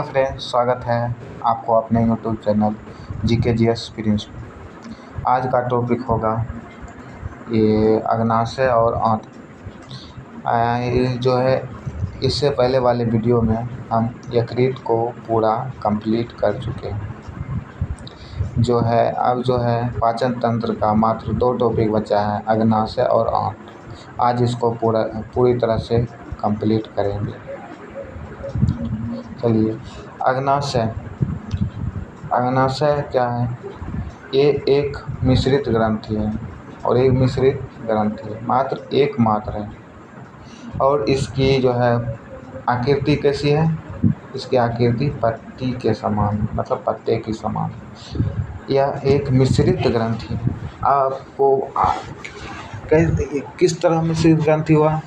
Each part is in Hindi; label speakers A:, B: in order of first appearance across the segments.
A: फ्रेंड्स, स्वागत है आपको अपने YouTube channel GK GS Prince में। आज का टॉपिक होगा ये अग्नाशय और आंत। ये जो है इससे पहले वाले वीडियो में हम यकृत को पूरा कंप्लीट कर चुके हैं। जो है अब जो है पाचन तंत्र का मात्र 2 टॉपिक बचा है, अग्नाशय और आंत। आज इसको पूरी तरह से कंप्लीट करेंगे। चलिए, अग्नाशय क्या है? ये एक मिश्रित ग्रंथि है और एक मिश्रित ग्रंथि है, मात्र है। और इसकी जो है आकृति कैसी है? इसकी आकृति पत्ती के समान, मतलब पत्ते की समान। यह एक मिश्रित ग्रंथि है। आपको किस तरह मिश्रित ग्रंथि हुआ?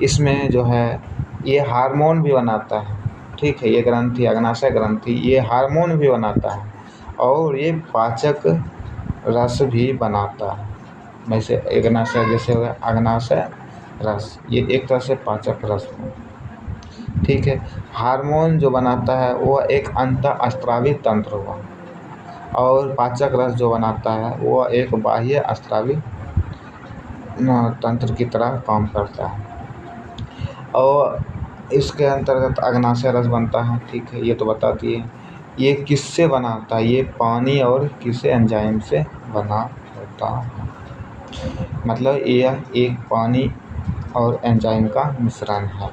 A: इसमें जो है ये हार्मोन भी बनाता है। ठीक है, ये ग्रंथि, अग्नाशय ग्रंथि, ये हार्मोन भी बनाता है और ये पाचक रस भी बनाता है। वैसे अग्नाशय जैसे हो गया अग्नाशय रस, ये एक तरह से पाचक रस है। ठीक है, हार्मोन जो बनाता है वो एक अंतःस्रावी तंत्र हुआ और पाचक रस जो बनाता है वो एक बाह्य स्रावी तंत्र की तरह काम करता है और इसके अंतर्गत अग्नाशय रस बनता है। ठीक है, ये तो बता दिए। ये किससे बना होता है? ये पानी और किसी एंजाइम से बना होता है। मतलब यह एक पानी और एंजाइम का मिश्रण है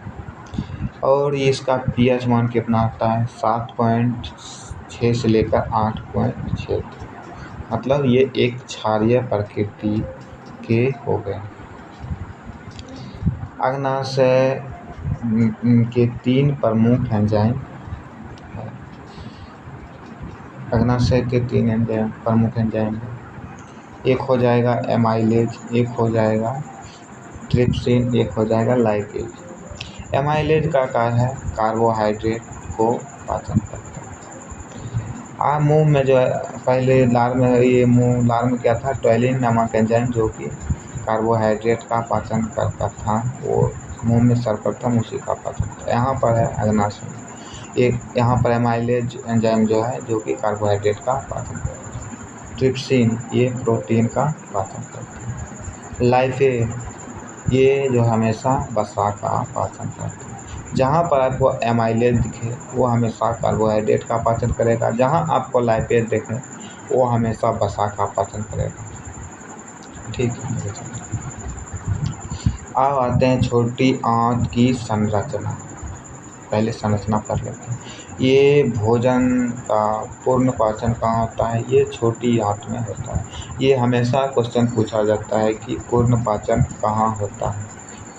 A: और इसका पीएच मान कितना होता है? 7.6 से लेकर 8.6। मतलब ये एक क्षारीय प्रकृति के हो गए। अग्नाशय के 3 प्रमुख एंजाइम हैं। अग्नाशय के 3 प्रमुख एंजाइम हैं। एक हो जाएगा एमाइलेज, एक हो जाएगा ट्रिप्सिन, एक हो जाएगा लाइपेज। एमाइलेज का कार्य है कार्बोहाइड्रेट को पाचन करता है। मुंह में जो है पहले लार में क्या था? टॉयलिन नामक एंजाइम जो कि कार्बोहाइड्रेट का पाचन करता था, वो मुंह में सर्वप्रथम उसी का पाचन करता है। यहाँ पर है अग्नाशय, यहाँ पर एमाइलेज एंजाइम जो है जो कि कार्बोहाइड्रेट का पाचन करता है। ट्रिप्सिन ये प्रोटीन का पाचन करता है। लाइपेज ये जो हमेशा वसा का पाचन करता है। जहाँ पर आपको एमाइलेज दिखे वो हमेशा कार्बोहाइड्रेट का पाचन करेगा, जहाँ आपको लाइपेज दिखे वो हमेशा वसा का पाचन करेगा। ठीक है, अब आते हैं छोटी आंत की संरचना। पहले संरचना पढ़ लेते हैं। ये भोजन का पूर्ण पाचन कहाँ होता है? ये छोटी आंत में होता है। ये हमेशा क्वेश्चन पूछा जाता है कि पूर्ण पाचन कहाँ होता है।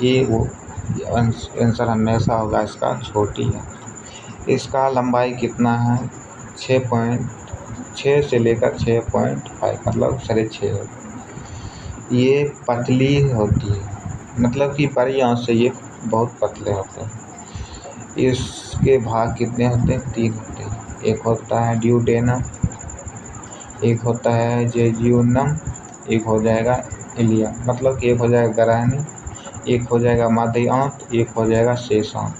A: ये वो आंसर हमेशा होगा इसका छोटी आंत। इसका लंबाई कितना है? 6 से लेकर 6.5, मतलब 6.5। ये पतली होती है, मतलब कि बड़ी आंत से ये बहुत पतले होते हैं। इसके भाग कितने होते हैं? 3 होते हैं। एक होता है ड्यूडेनम, एक होता है जेजुनम, एक हो जाएगा इलियम। मतलब कि एक हो जाएगा ग्रहणी, एक हो जाएगा मध्य आंत, एक हो जाएगा शेष आंत।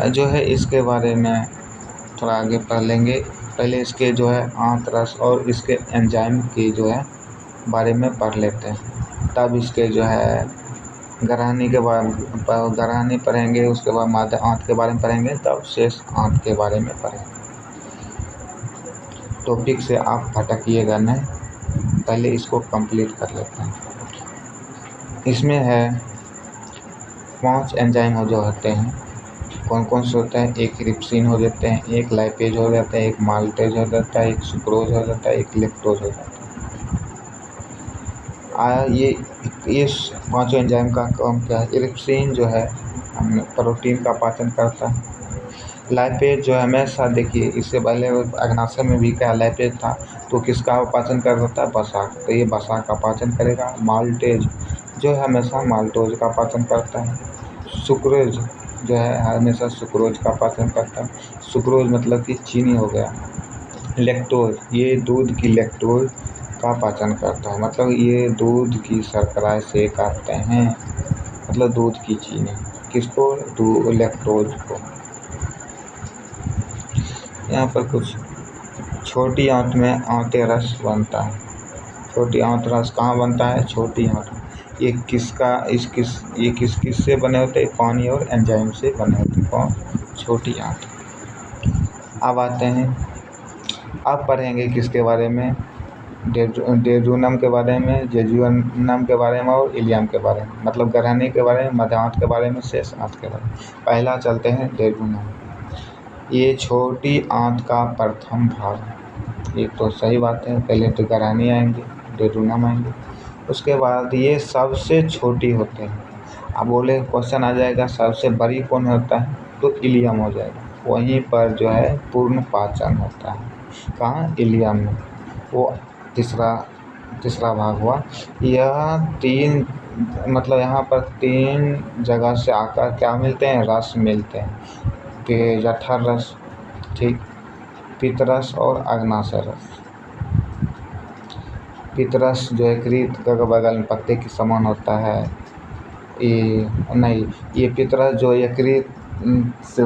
A: जो है इसके बारे में थोड़ा आगे पढ़ लेंगे। पहले इसके जो है आंत रस और इसके एंजाइम के जो है बारे में पढ़ लेते हैं, तब इसके जो है ग्रहणी के ग्रहणी पढ़ेंगे, उसके बाद मध्य आंत के बारे में पढ़ेंगे, तब शेष आंत के बारे में पढ़ेंगे। टॉपिक से आप भटकिएगा नहीं, पहले इसको कंप्लीट कर लेते हैं। इसमें है 5 एंजाइम जो होते हैं। कौन कौन से होते हैं? एक ट्रिप्सिन हो जाते हैं, एक लाइपेज हो जाता है, एक माल्टेज हो जाता है, एक सुक्रोज हो जाता है, एक लैक्टोज हो जाता है। ये 5 एंजाइम का काम क्या है? ट्रिप्सिन जो है प्रोटीन का पाचन करता है। लाइपेज जो है हमेशा देखिए, इससे पहले अग्नाशय में भी क्या लाइपेज था, तो किसका पाचन करता है? वसा, तो ये वसा का पाचन करेगा। माल्टेज जो है हमेशा माल्टोज का पाचन करता है। सुक्रोज जो है हमेशा सुक्रोज का पाचन करता है। सुक्रोज मतलब कि चीनी हो गया। लैक्टोज ये दूध की लैक्टोज का पाचन करता है, मतलब ये दूध की शर्करा से करते हैं, मतलब दूध की चीनी किसको, लैक्टोज को। यहाँ पर कुछ छोटी आंत में आंतें रस बनता है। छोटी आंत रस कहाँ बनता है? छोटी आंत में। ये किससे बने होते हैं? पानी और एंजाइम से बने होते हैं। कौन? छोटी आंत। अब आते हैं, अब पढ़ेंगे किसके बारे में? डेड्यूनम के बारे में, जेजुनम के बारे में और इलियम के बारे में, मतलब ग्रहणी के बारे में, मध्य आंत के बारे में, शेष आंत के बारे में। पहला चलते हैं डेड्यूनम। ये छोटी आंत का प्रथम भाग है। ये तो सही बात है, पहले तो ग्रहणी आएंगे, डेड्यूनम आएंगे, उसके बाद ये सबसे छोटी होते हैं। अब बोले क्वेश्चन आ जाएगा सबसे बड़ी कौन होता है? तो इलियम हो जाएगा। वहीं पर जो है पूर्ण पाचन होता है। कहाँ? इलियम में। वो तीसरा भाग हुआ। यह 3 मतलब यहाँ पर 3 जगह से आकर क्या मिलते हैं? रस मिलते हैं। जठर रस, ठीक, पित्तरस और अग्नाशय रस। पित्तरस जो यकृत के बगल में पत्ते के समान होता है, ये पित्तरस जो यकृत से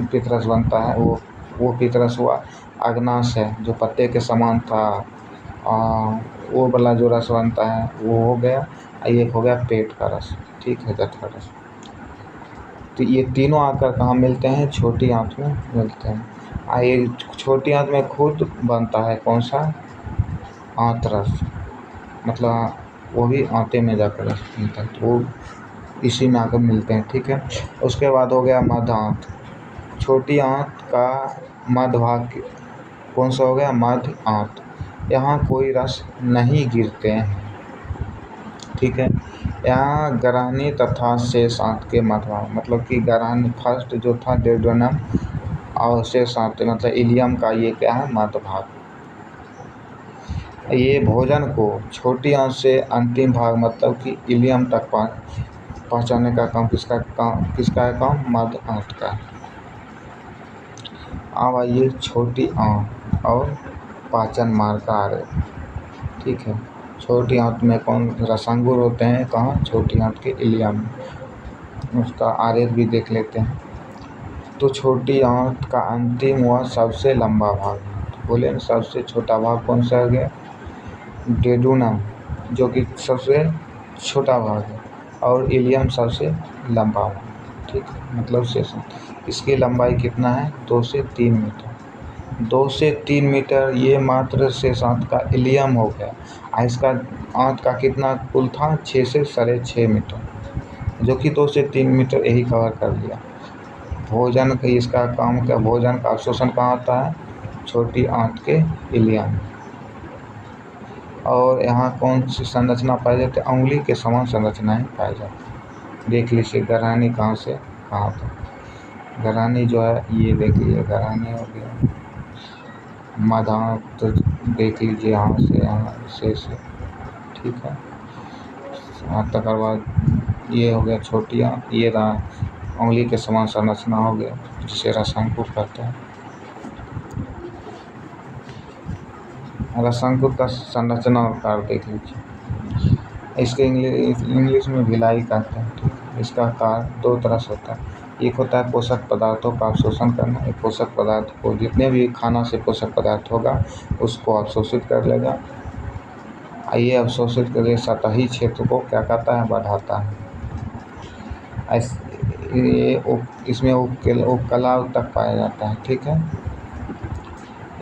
A: पित्तरस बनता है, वो पित्तरस हुआ। अग्नाशय जो पत्ते के समान था, वो वाला जो रस बनता है वो हो गया। एक हो गया पेट का रस, ठीक है, जठर रस। तो ये तीनों आकर कहाँ मिलते हैं? छोटी आंत में मिलते हैं। ये छोटी आंत में खुद बनता है कौन सा? आंत रस, मतलब वो भी आंते में जाकर रस मिलता है, तो वो इसी में आकर मिलते हैं, ठीक है। उसके बाद हो गया मध्य आंत। छोटी आंत का मध्य भाग कौन सा हो गया? मध्य आंत। यहाँ कोई रस नहीं गिरते हैं, ठीक है। यहाँ ग्रहणी तथा शेष आंत के मध्य भाग, मतलब कि ग्रहणी फर्स्ट जो था डेड्यूनम और शेष आंत मतलब इलियम का ये क्या है? मध्य भाग। ये भोजन को छोटी आंत से अंतिम भाग मतलब कि इलियम तक पहुँचाने का काम किसका है? काम मध्य आंत का। अब आइए छोटी आंत और पाचन मार्ग का आरेख, ठीक है। छोटी आंत में कौन रसांगुर होते हैं? कहाँ? छोटी आंत के इलियम में। उसका आरेख भी देख लेते हैं। तो छोटी आंत का अंतिम व सबसे लंबा भाग, बोले ना सबसे छोटा भाग कौन सा हो गया? डेड्यूनम, जो कि सबसे छोटा भाग है, और इलियम सबसे लंबा भाग, ठीक है, मतलब शेष। इसकी लंबाई कितना है? 2 से 3 मीटर। 2 से 3 मीटर ये मात्र शेष आंत का इलियम हो गया। इसका आंत का कितना कुल था? 6 से 6.5 मीटर, जो कि 2 से 3 मीटर यही कवर कर लिया। भोजन का इसका काम क्या? भोजन का अवशोषण कहाँ होता है? छोटी आंत के इलियम। और यहाँ कौन सी संरचना पाई जाती है? उंगली के समान संरचनाएं पाई जाती है। देख लीजिए ग्रहणी कहाँ से कहाँ तक। ग्रहणी जो है ये देख लीजिए, ग्रहणी हो गया। मध्य आंत देख लीजिए यहाँ से यहाँ से, ठीक है। तकर बाद ये हो गया छोटी आंत, ये रहा उंगली के समान संरचना हो गया, जिसे रसांकुर कहते हैं। रसांकुर का संरचना आकार देख लीजिए। इसके इंग्लिश में भिलाई कहते हैं, ठीक है। इसका आकार 2 तरह से होता है। एक होता है पोषक पदार्थों का अवशोषण करना। एक पोषक पदार्थ को, जितने भी खाना से पोषक पदार्थ होगा उसको अवशोषित कर लेगा। ये अवशोषित करके सतही क्षेत्र को क्या कहता है? बढ़ाता है। इसमें उपकला तक पाया जाता है, ठीक है।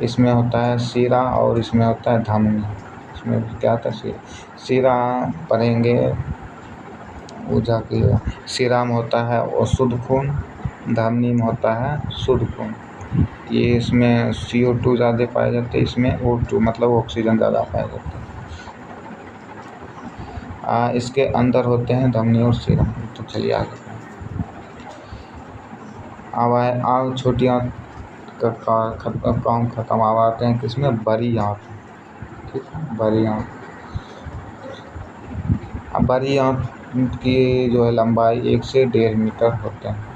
A: इसमें होता है शिरा और इसमें होता है धमनी। इसमें क्या होता है? शिरा पढ़ेंगे वो जाके। शिरा में होता है वो शुद्ध खून, धमनी में होता है शुद्ध खून। ये इसमें CO2 ज़्यादा पाए जाते हैं, इसमें O2 मतलब ऑक्सीजन ज़्यादा पाए जाते हैं। इसके अंदर होते हैं धमनी और शिरा। तो चलिए आगे। अब छोटी आंत का काम खत्म। अब आते हैं किसमें? बड़ी आंत, ठीक है, बड़ी आंत। अब बड़ी आंत की जो है लंबाई 1 से 1.5 मीटर होते हैं।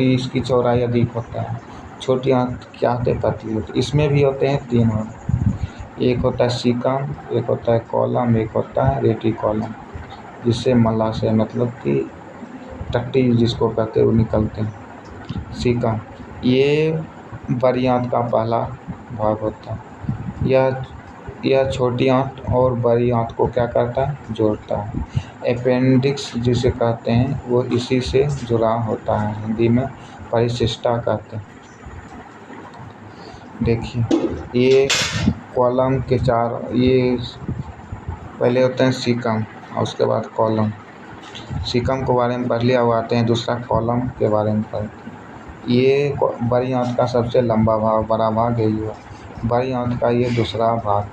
A: इसकी चौड़ाई अधिक होता है। छोटी आंत क्या होते हैं? पतली होती है। इसमें भी होते हैं 3 भाग। एक होता है सीकम, एक होता है कॉलम, एक होता है रेटिकुलम, जिससे मलाशय मतलब कि टट्टी जिसको कहते हैं वो निकलते हैं। सीकम ये बड़ी आंत का पहला भाग होता है। यह छोटी आंत और बड़ी आंत को क्या करता है, जोड़ता है। अपेंडिक्स जिसे कहते हैं वो इसी से जुड़ा होता है, हिंदी में परिशिष्टा कहते हैं। देखिए ये कॉलम के चार, ये पहले होते हैं सीकम और उसके बाद कॉलम। सीकम के बारे में पढ़ लिया, वो आते हैं दूसरा कॉलम के बारे में पढ़। ये बड़ी आंत का सबसे लंबा भाग, बड़ा भाग यही है। बड़ी आंत का ये दूसरा भाग,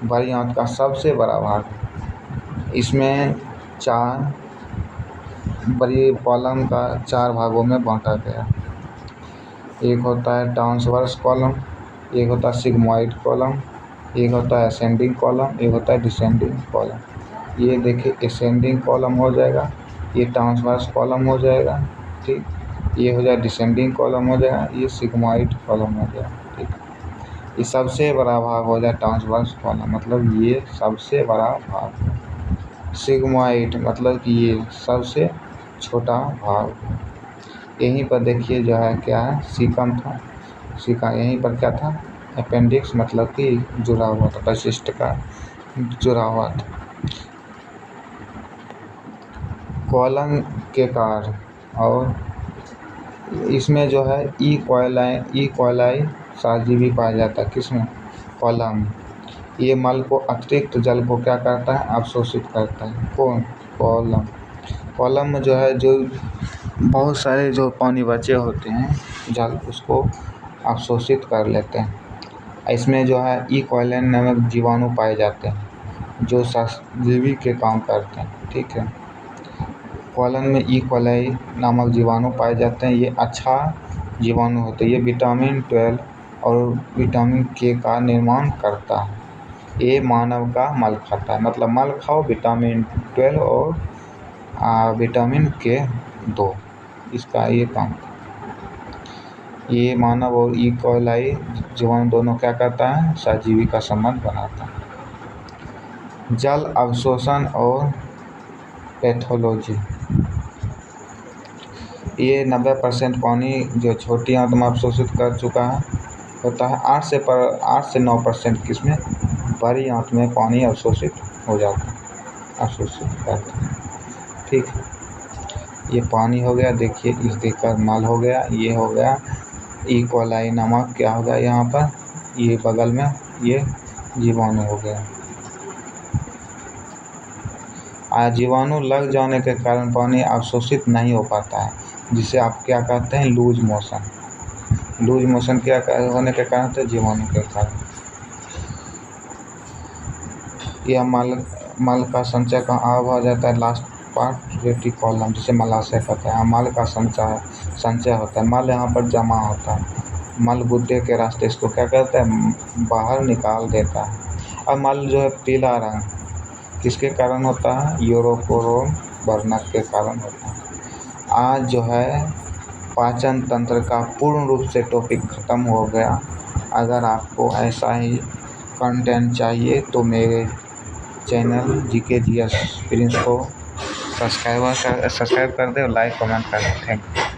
A: बड़ी आंत का सबसे बड़ा भाग। इसमें चार बड़ी कॉलम का चार भागों में बांटा गया। एक होता है ट्रांसवर्स कॉलम, एक होता है सिग्मॉइड कॉलम, एक होता है असेंडिंग कॉलम, एक होता है डिसेंडिंग कॉलम। ये देखिए असेंडिंग कॉलम हो जाएगा, ये ट्रांसवर्स कॉलम हो जाएगा, ठीक। ये हो जाए डिसेंडिंग कॉलम हो जाएगा, ये सिग्मॉइड कॉलम हो जाएगा, ठीक। ये सबसे बड़ा भाग हो जाए ट्रांसवर्स कॉलम, मतलब ये सबसे बड़ा भाग। सिग्मॉइड मतलब कि ये सबसे छोटा भाग। यहीं पर देखिए जो है क्या है, सीकम था। सीकम यहीं पर क्या था, अपेंडिक्स मतलब कि जुड़ा हुआ था, परिशिष्ट का जुड़ा हुआ था। कॉलम के कार्य, और इसमें जो है ई कोयलाई सहजीवी पाया जाता है। किसमें, कॉलम। ये मल को, अतिरिक्त जल को क्या करता है, अवशोषित करता है। कौन, कॉलम। कॉलम में जो है, जो बहुत सारे जो पानी बचे होते हैं जल, उसको अवशोषित कर लेते हैं। इसमें जो है ई कोयलाई नामक जीवाणु पाए जाते हैं जो सहजीवी के काम करते हैं, ठीक है। कॉलम में ई कोलाई नामक जीवाणु पाए जाते हैं। ये अच्छा जीवाणु होते हैं। ये विटामिन 12 और विटामिन के का निर्माण करता है। ये मानव का मल खाता है, मतलब मल खाओ, विटामिन 12 और विटामिन के 2, इसका ये काम। ये मानव और ई कोलाई जीवाणु दोनों क्या करता है, सहजीवी का संबंध बनाता है। जल अवशोषण और पैथोलॉजी। ये 90% पानी जो छोटी आंत में अवशोषित कर चुका है होता है। 8 से 9% किसमें, बड़ी आंत में पानी अवशोषित हो जाता है, अवशोषित करता है, ठीक है। ये पानी हो गया, देखिए इस देखकर मल हो गया, ये हो गया ई कोलाई नामक क्या हो गया यहाँ पर, ये बगल में ये जीवाणु हो गया। जीवाणु लग जाने के कारण पानी अवशोषित नहीं हो पाता है, जिसे आप क्या कहते हैं, लूज मोशन। लूज मोशन क्या होने के कारण, तो जीवाणु के कारण। यह मल का संचय कहाँ हो जाता है, लास्ट पार्ट रेटिकुलम, जिसे मलाशय कहते हैं। मल का संचय होता है, मल यहाँ पर जमा होता है। मल गुद्दे के रास्ते इसको क्या कहते हैं, बाहर निकाल देता है। अब मल जो है पीला रंग किसके कारण होता है, यूरोपोरोन वर्णक के कारण होता है। आज जो है पाचन तंत्र का पूर्ण रूप से टॉपिक ख़त्म हो गया। अगर आपको ऐसा ही कंटेंट चाहिए तो मेरे चैनल GK GS प्रिंस को सब्सक्राइब कर दे और लाइक कमेंट कर दे। Thank you.